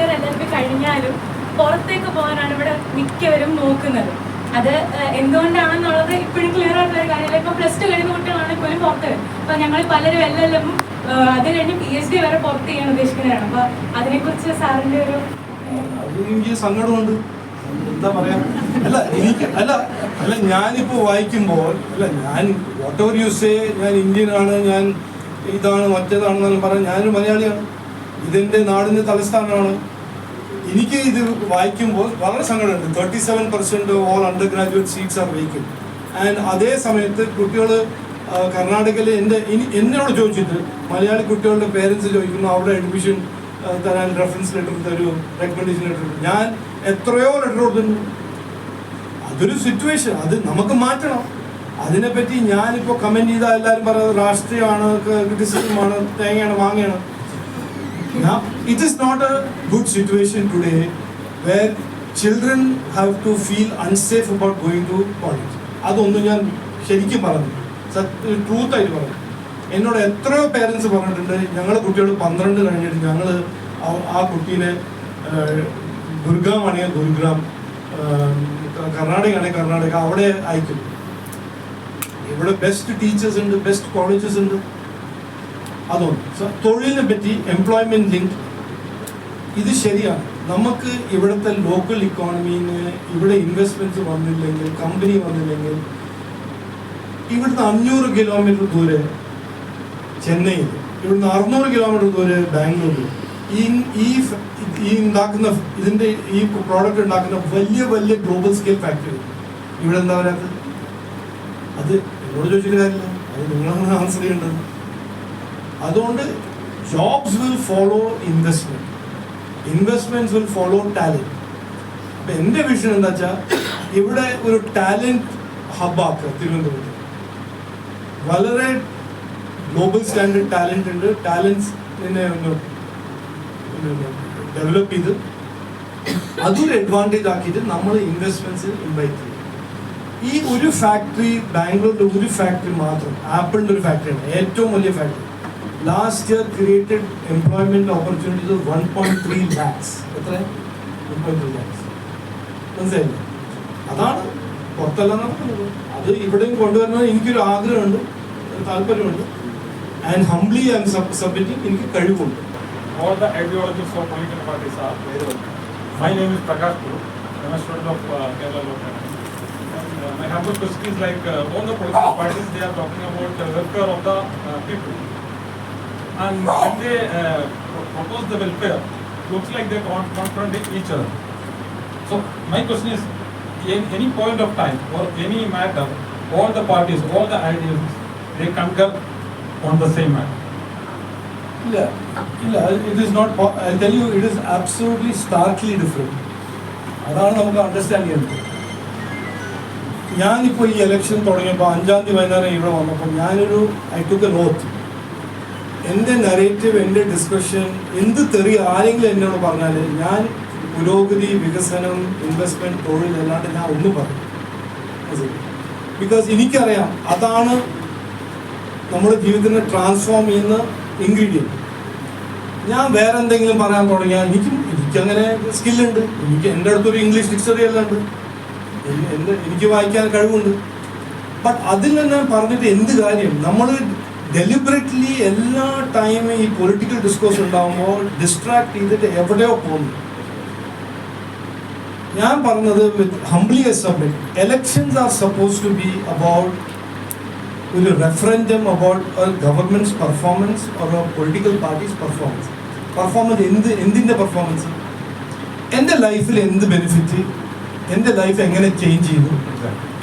Year LLB കഴിഞ്ഞാലും പുറത്തേക്ക് പോകാനാണ് ഇവിടെ മിക്കവരും നോക്കുന്നത്. അത് എന്തുകൊണ്ടാണെന്നുള്ളത് ഇപ്പോഴും ക്ലിയർ ആയിട്ടുള്ള ഒരു കാര്യമില്ല. ഇപ്പോൾ +2 കഴിയുന്ന കുട്ടികളാണ് ഇപ്പോഴും പുറത്ത് വരും. അപ്പോൾ ഞങ്ങൾ പലരും LLM അത് കഴിഞ്ഞ് PhD വരെ പുറത്ത് ചെയ്യാൻ ഉദ്ദേശിക്കുന്നതാണ്. അപ്പോൾ അതിനെക്കുറിച്ച് സാറിൻ്റെ ഒരു എനിക്ക് സങ്കടമുണ്ട്. എന്താ പറയാ, അല്ല ഞാനിപ്പോൾ വായിക്കുമ്പോൾ ഞാൻ വാട്ട് എവർ യു സേ, ഞാൻ ഇന്ത്യനാണ്, ഞാൻ ഇതാണ് മറ്റേതാണെന്നെല്ലാം പറഞ്ഞാൽ ഞാനൊരു മലയാളിയാണ്, ഇതെൻ്റെ നാടിൻ്റെ തലസ്ഥാനമാണ്. എനിക്ക് ഇത് വായിക്കുമ്പോൾ വളരെ സങ്കടമുണ്ട്. 37% all under graduate seats are vacant. And അതേ സമയത്ത് കുട്ടികൾ കർണാടകയിൽ എന്നോട് ചോദിച്ചിട്ട് മലയാളി കുട്ടികളുടെ പേരൻസ് ചോദിക്കുന്നു അവിടെ അഡ്മിഷൻ തരാൻ റെഫറൻസ് ലെറ്റർ തരൂ, റെക്കമെൻഡേഷൻ ലെറ്റർ. ഞാൻ എത്രയോ ലെറ്റർ കൊടുത്തിട്ടുണ്ട്. അതൊരു സിറ്റുവേഷൻ, അത് നമുക്ക് മാറ്റണം. അതിനെപ്പറ്റി ഞാനിപ്പോൾ കമൻറ്റ് ചെയ്താൽ എല്ലാവരും പറയുന്നത് രാഷ്ട്രീയമാണ്, ക്രിറ്റിസിസമാണ്, തേങ്ങയാണ്, മാങ്ങയാണ്. It is not a good situation today where children have to feel unsafe about going to college. അതൊന്നും ഞാൻ ശരിക്കും പറഞ്ഞു, ട്രൂത്തായിട്ട് പറഞ്ഞു. എന്നോട് എത്രയോ പേരൻസ് പറഞ്ഞിട്ടുണ്ട്, ഞങ്ങളുടെ കുട്ടികൾ 12 കഴിഞ്ഞിട്ട് ഞങ്ങൾ ആ കുട്ടീനെ ഗുരുഗ്രാം ആണെങ്കിൽ ഗുരുഗ്രാം, കർണാടക ആണെങ്കിൽ കർണാടക, അവിടെ അയക്കും. ഇവിടെ ബെസ്റ്റ് ടീച്ചേഴ്സ് ഉണ്ട്, ബെസ്റ്റ് കോളേജസ് ഉണ്ട്. അതുകൊണ്ട് തൊഴിലിനെ പറ്റി എംപ്ലോയ്മെന്റ് ലിങ്ക് ഇത് ശരിയാണ്. നമുക്ക് ഇവിടുത്തെ ലോക്കൽ ഇക്കോണമിന്ന് ഇവിടെ ഇൻവെസ്റ്റ്മെന്റ്സ് വന്നില്ലെങ്കിൽ, കമ്പനി വന്നില്ലെങ്കിൽ, ഇവിടുന്ന് 500 കിലോമീറ്റർ ദൂരെ ചെന്നൈയിൽ, ഇവിടുന്ന് 600 കിലോമീറ്റർ ദൂരെ ബാംഗ്ലൂരിൽ ഈ ഉണ്ടാക്കുന്ന ഇതിൻ്റെ ഈ പ്രോഡക്റ്റ് ഉണ്ടാക്കുന്ന വലിയ വലിയ ഗ്ലോബൽ സ്കെയിൽ ഫാക്ടറി ഇവിടെ എന്താ പറയാത്തത്? അത് എന്നോട് ചോദിച്ചിട്ട് കാര്യമില്ല, അത് നിങ്ങളാണ് ആൻസർ ചെയ്യേണ്ടത്. അതുകൊണ്ട് jobs will follow investment, investments will follow talent. അപ്പം എൻ്റെ വിഷൻ എന്താ വെച്ചാൽ ഇവിടെ ഒരു ടാലന്റ് ഹബ്ബാക്കുക. തിരുവനന്തപുരത്ത് വളരെ ഗ്ലോബൽ സ്റ്റാൻഡേർഡ് ടാലന്റ് ഉണ്ട്. ടാലൻസിനെ ഒന്ന് ഡെവലപ്പ് ചെയ്ത് അതൊരു അഡ്വാൻറ്റേജ് ആക്കിയിട്ട് നമ്മൾ ഇൻവെസ്റ്റ്മെന്റ്സ് ഇൻവൈറ്റ് ചെയ്യും. ഈ ഒരു ഫാക്ടറി, ബാംഗ്ലൂരിലെ ഒരു ഫാക്ടറി മാത്രം, ആപ്പിളിൻ്റെ ഒരു ഫാക്ടറിയാണ്, ഏറ്റവും വലിയ factory. Last year created employment opportunities of 1.3 lakhs. എത്ര? 1.3 lakhs. മനസ്സിലായില്ലേ? അതാണ് പുറത്തെല്ലാം നടക്കുന്നത്. അത് ഇവിടെയും കൊണ്ടുവരുന്നത് എനിക്കൊരു ആഗ്രഹമുണ്ട്, താല്പര്യമുണ്ട്. And humbly I M submitting, എനിക്ക് കഴിവുണ്ട്. All the ideologies of political parties are very well. My name is Prakash Puru. I am a student of Kerala Law Academy. My humble question is like all the political parties, they are talking about the welfare of the people. And when they propose the welfare, looks like they confronting each other. So my question is, in any point of time or any matter, all the parties, all the ideas, they concur on the same matter. It is not. I'll tell you, it is absolutely starkly different. അതാണ് നമുക്ക് understand ചെയ്യുന്നത്. ഞാനിപ്പോൾ ഈ election തുടങ്ങിയപ്പോൾ 5-ാം തീയതി വൈകുന്നേരം ഇവിടെ വന്നപ്പോൾ I took an oath. എൻ്റെ നരേറ്റീവ്, എൻ്റെ ഡിസ്കഷൻ, എന്ത് തെറി ആരെങ്കിലും എന്നോട് പറഞ്ഞാൽ ഞാൻ പുരോഗതി, വികസനം, ഇൻവെസ്റ്റ്മെൻറ്റ്, തൊഴിൽ അല്ലാണ്ട് ഞാൻ ഒന്നും പറയും. ബിക്കോസ് എനിക്കറിയാം അതാണ് നമ്മുടെ ജീവിതത്തിനെ ട്രാൻസ്ഫോം ചെയ്യുന്ന ഇൻഗ്രീഡിയൻറ്റ്. ഞാൻ വേറെ എന്തെങ്കിലും പറയാൻ തുടങ്ങിയാൽ എനിക്കങ്ങനെ സ്കില്ലുണ്ട്, എൻ്റെ അടുത്തൊരു ഇംഗ്ലീഷ് ഡിക്ഷണറി എല്ലാം ഉണ്ട്, എനിക്ക് വായിക്കാൻ കഴിവുണ്ട്. ബട്ട് അതിൽ തന്നെ പറഞ്ഞിട്ട് എന്ത് കാര്യം? നമ്മൾ ഡെലിബറേറ്റ്ലി എല്ലാ ടൈമും ഈ പൊളിറ്റിക്കൽ ഡിസ്കോഴ്സ് ഉണ്ടാകുമ്പോൾ ഡിസ്ട്രാക്ട് ചെയ്തിട്ട് എവിടെയോ പോകുന്നു. ഞാൻ പറഞ്ഞത് with humbly submit, elections are suppose to be about ഒരു referendum about governments performance or political parties performance. എന്തിൻ്റെ പെർഫോമൻസ്? എൻ്റെ ലൈഫിൽ എന്ത് ബെനിഫിറ്റ്, എൻ്റെ ലൈഫ് എങ്ങനെ ചേഞ്ച് ചെയ്തു,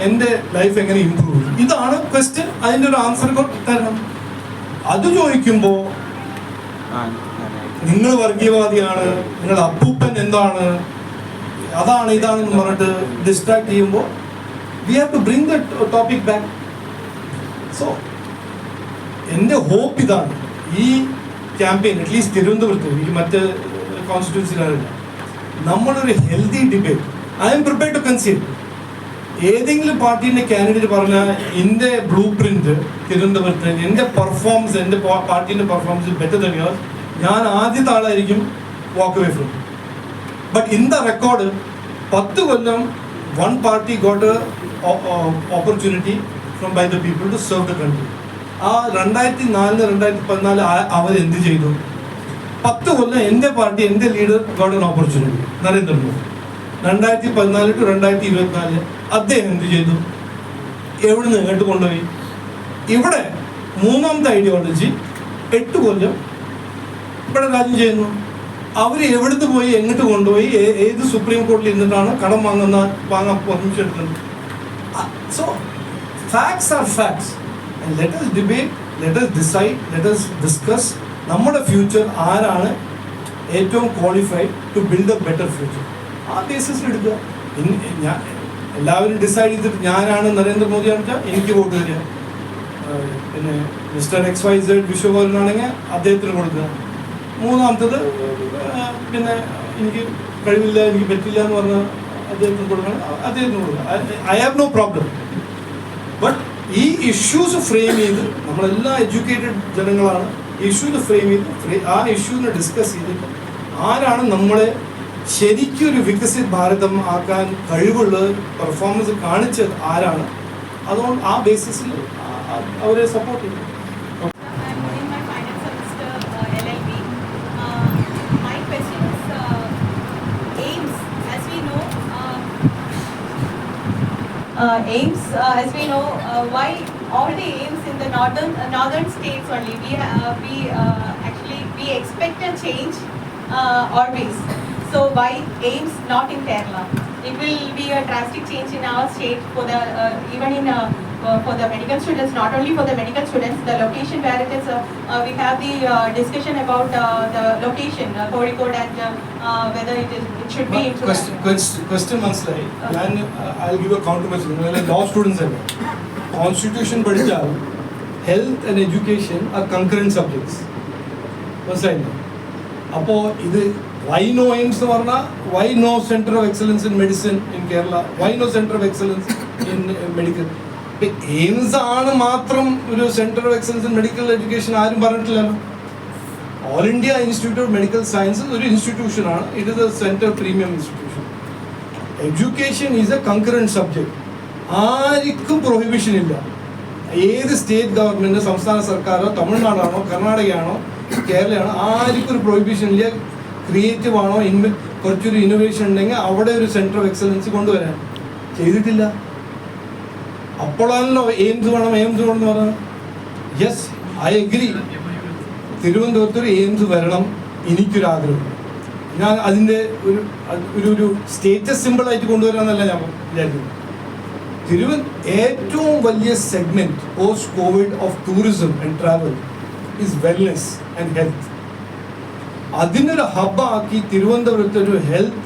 എൻ്റെ ലൈഫ് എങ്ങനെ ഇമ്പ്രൂവ് ചെയ്തു, ഇതാണ് ക്വസ്റ്റ്യൻ. അതിൻ്റെ ഒരു ആൻസർ തരണം. അത് ചോദിക്കുമ്പോൾ നിങ്ങൾ വർഗീയവാദിയാണ്, നിങ്ങൾ അപ്പൂപ്പൻ എന്താണ്, അതാണ് ഇതാണെന്ന് പറഞ്ഞിട്ട് ഡിസ്ട്രാക്ട് ചെയ്യുമ്പോൾ we have to bring the topic back. So എൻ്റെ ഹോപ്പ് ഇതാണ്, ഈ ക്യാമ്പയിൻ അറ്റ്ലീസ്റ്റ് തിരുവനന്തപുരത്ത്, എനിക്ക് മറ്റ് കോൺസ്റ്റിറ്റ്യുവൻസിയിലറിയില്ല, നമ്മളൊരു healthy debate. I am prepared to concede. ഏതെങ്കിലും പാർട്ടീൻ്റെ കാൻഡിഡേറ്റ് പറഞ്ഞാൽ എൻ്റെ ബ്ലൂ പ്രിന്റ് തിരുവനന്തപുരത്ത്, എൻ്റെ പെർഫോമൻസ്, എൻ്റെ പാർട്ടീൻ്റെ പെർഫോമൻസ് ബെറ്റർ ദാൻ യുവേഴ്സ്, ഞാൻ ആദ്യത്തെ ആളായിരിക്കും walk away from. But in the record 10 Kollam one party got a opportunity from by the people to serve the country. ആ 2004-2014 അവരെന്ത് ചെയ്തു? 10 കൊല്ലം എൻ്റെ പാർട്ടി, എൻ്റെ leader got an opportunity, Narendra Modi. 2014-2024 അദ്ദേഹം എന്ത് ചെയ്തു? എവിടുന്ന് എങ്ങോട്ട് കൊണ്ടുപോയി? ഇവിടെ മൂന്നാമത്തെ ഐഡിയോളജി 8 കൊല്ലം ഇവിടെ രാജ്യം ചെയ്യുന്നു. അവർ എവിടുന്ന് പോയി, എങ്ങോട്ട് കൊണ്ടുപോയി, ഏത് സുപ്രീം കോടതിയിൽ ഇരുന്നിട്ടാണ് കടം വാങ്ങാൻ പെർമിഷൻ എടുക്കുന്നത്? So facts are facts. Let us debate, let us decide, let us discuss നമ്മുടെ ഫ്യൂച്ചർ ആരാണ് ഏറ്റവും qualified to build a better future. ആ ബേസിസിൽ എടുക്കുക. ഞാൻ എല്ലാവരും ഡിസൈഡ് ചെയ്തിട്ട് ഞാനാണ് നരേന്ദ്രമോദിയാണെന്ന് വെച്ചാൽ എനിക്ക് വോട്ട് തരിക. പിന്നെ മിസ്റ്റർ XYZ വിശ്വകോരനാണെങ്കിൽ അദ്ദേഹത്തിന് കൊടുക്കുക. മൂന്നാമത്തത് പിന്നെ എനിക്ക് കഴിവില്ല, എനിക്ക് പറ്റില്ല എന്ന് പറഞ്ഞാൽ അദ്ദേഹത്തിന് കൊടുക്കണം, അദ്ദേഹത്തിന് കൊടുക്കുക. I have no problem. But ഈ ഇഷ്യൂസ് ഫ്രെയിം ചെയ്ത്, നമ്മളെല്ലാം എഡ്യൂക്കേറ്റഡ് ജനങ്ങളാണ്, ഇഷ്യൂസ് ഫ്രെയിം ചെയ്ത് ആ ഇഷ്യൂവിനെ ഡിസ്കസ് ചെയ്തിട്ട് ആരാണ് നമ്മളെ ശരിക്കും ഒരു വികസിത് ഭാരതം ആക്കാൻ കഴിവുള്ള പെർഫോമൻസ് കാണിച്ചത് ആരാണ്, അതുകൊണ്ട് ആ ബേസിസിൽ അവരെ സപ്പോർട്ട് ചെയ്യും. AIIMS, as we know, why all the AIIMS in the northern states only, we expect a change always. So why AIIMS not in Kerala? It will be a drastic change in our state for the even in for the medical students, not only for the medical students, the location where it is, we have the discussion about the location, Kozhikode, and whether it should be into Question മനസ്സിലായി. ഞാൻ I'll give a counter measure. നിങ്ങൾ law students അല്ലേ, constitution പഠിച്ചാൽ health and education are concurrent subjects. മനസ്സിലായില്ലേ? അപ്പോൾ ഇത് why no AIIMS എന്ന് പറഞ്ഞാൽ why no center of excellence in medicine in Kerala, why no center of excellence in medical? AIIMS ആണ് മാത്രം ഒരു centre of excellence in medical education ആരും പറഞ്ഞിട്ടില്ലല്ലോ. All India institute of medical sciences ഒരു ഇൻസ്റ്റിറ്റ്യൂഷനാണ്. It is a centre premium institution. Education is a concurrent subject. ആർക്കും prohibition ഇല്ല. ഏത് സ്റ്റേറ്റ് ഗവൺമെന്റ്, സംസ്ഥാന സർക്കാരോ, തമിഴ്നാടാണോ, കർണാടകയാണോ, കേരളയാണോ, ആർക്കും ഒരു പ്രൊഹിബിഷൻ ഇല്ല. ക്രിയേറ്റീവ് ആണോ, കുറച്ചൊരു ഇന്നോവേഷൻ ഉണ്ടെങ്കിൽ അവിടെ ഒരു സെന്റർ ഓഫ് എക്സലൻസ് കൊണ്ടുവരാൻ ചെയ്തിട്ടില്ല. അപ്പോഴാണല്ലോ എയിംസ് വേണം എന്ന് പറഞ്ഞത്. Yes, I agree. തിരുവനന്തപുരത്ത് ഒരു എയിംസ് വരണം, എനിക്കൊരാഗ്രഹം. ഞാൻ അതിൻ്റെ ഒരു സ്റ്റേറ്റസ് സിമ്പിളായിട്ട് കൊണ്ടുവരാമെന്നല്ല ഞാൻ വിചാരിക്കുന്നത്. ഏറ്റവും വലിയ segment post Covid of tourism and travel is wellness and health. അതിനൊരു ഹബ്ബാക്കി തിരുവനന്തപുരത്ത് ഒരു ഹെൽത്ത്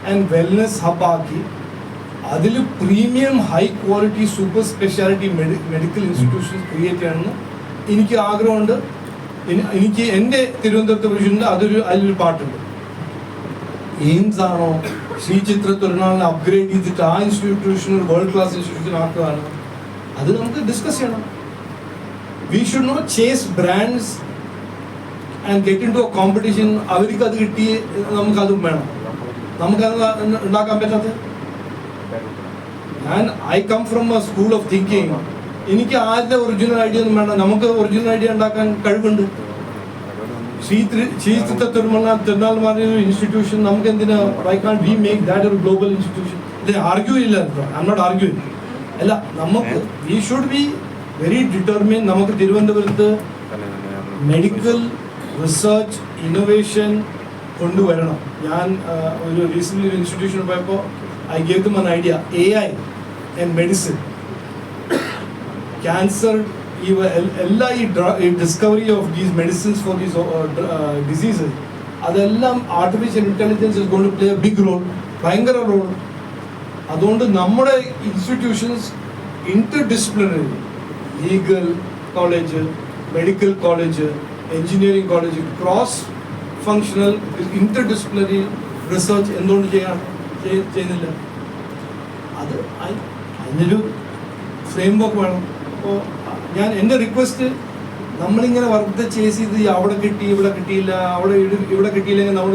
ആൻഡ് വെൽനെസ് ഹബ്ബാക്കി അതിൽ premium high quality super speciality medical institution create ചെയ്യണമെന്ന് എനിക്ക് ആഗ്രഹമുണ്ട്. എനിക്ക് എൻ്റെ തിരുവനന്തപുരത്ത് വിഷയമുണ്ട്, അതിലൊരു പാട്ടുണ്ട്. എയിംസ് ആണോ ശ്രീ ചിത്ര തിരുനാളിനെ അപ്ഗ്രേഡ് ചെയ്തിട്ട് ആ ഇൻസ്റ്റിറ്റ്യൂഷൻ ഒരു വേൾഡ് ക്ലാസ് ഇൻസ്റ്റിറ്റ്യൂഷൻ ആക്കുകയാണ്, അത് നമുക്ക് ഡിസ്കസ് ചെയ്യണം. We should not chase brands and get into a competition. അവർക്ക് അത് കിട്ടി, നമുക്കതും വേണം. നമുക്കത് ഉണ്ടാക്കാൻ പറ്റാത്ത. I come from a school of thinking. എനിക്ക് ആരുടെ ഒറിജിനൽ ഐഡിയ ഒന്നും വേണ്ട, നമുക്ക് ഒറിജിനൽ ഐഡിയ ഉണ്ടാക്കാൻ കഴിവുണ്ട്. ശ്രീ ചിത്ര തിരുനാൾ പറഞ്ഞ ഇൻസ്റ്റിറ്റ്യൂഷൻ നമുക്ക് എന്തിനാ, why can't we make that a global institution? Argue ഇല്ല, I'm not arguing. അല്ല, നമുക്ക് we should be very determined. നമുക്ക് തിരുവനന്തപുരത്ത് മെഡിക്കൽ റിസർച്ച് ഇന്നോവേഷൻ കൊണ്ടുവരണം. ഞാൻ ഒരു റീസെൻ്റ്ലി ഒരു ഇൻസ്റ്റിറ്റ്യൂഷനിൽ പോയപ്പോൾ I gave them an idea. AI and medicine, cancer, discovery of these medicines for these diseases, adellam artificial intelligence is going to play a big role, ഭയങ്കര role. അതുകൊണ്ട് നമ്മുടെ institutions interdisciplinary, legal college, medical college, engineering college, cross functional interdisciplinary research എന്തുകൊണ്ട് ചെയ്യുന്നില്ല? അത് അതിനൊരു frame work വേണം. അപ്പോൾ ഞാൻ എൻ്റെ റിക്വസ്റ്റ്, നമ്മളിങ്ങനെ വെറുതെ ചേസ് ചെയ്ത് അവിടെ കിട്ടി ഇവിടെ കിട്ടിയില്ല, ഇവിടെ കിട്ടിയില്ലെങ്കിൽ നമ്മൾ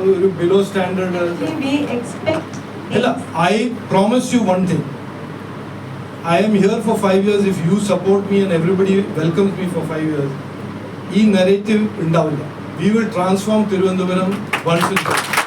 ഒരു ബിലോ സ്റ്റാൻഡേർഡ്. We expect. അല്ല, I promise you one thing. I am here for 5 years. If you support me and everybody welcomes me for 5 years, ഈ narrative ഉണ്ടാവില്ല. We will transform Thiruvananthapuram once and for all.